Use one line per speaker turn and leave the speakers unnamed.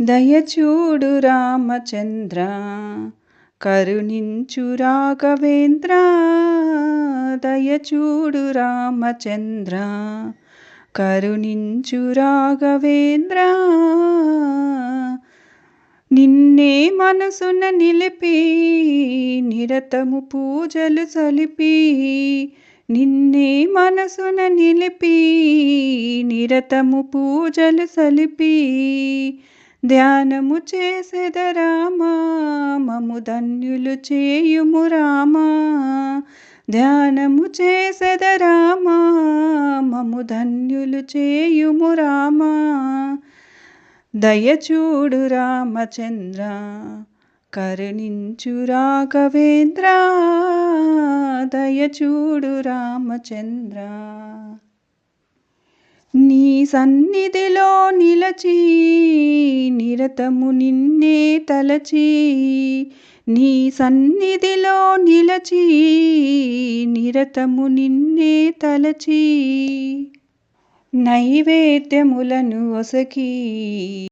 దయచూడు రామచంద్ర కరుణించు రాఘవేంద్ర. దయచూడు రామచంద్ర కరుణించు రాఘవేంద్ర. నిన్నే మనసున నిలిపి నిరతము పూజలు సలిపి, నిన్నే మనసున నిలిపి నిరతము పూజలు సలిపి, ధ్యానము చేసెదరామా మము ధన్యులు చేయుము రామా. ధ్యానము చేసెదరామా మము ధన్యులు చేయుము రామా. దయచూడు రామచంద్ర కరుణించు రాఘవేంద్ర. దయచూడు రామచంద్ర. నీ సన్నిధిలో నిలచి నిరతము నిన్నే తలచి, నీ సన్నిధిలో నిలచి నిరతము నిన్నే తలచి, నైవేద్యములను ఒసకి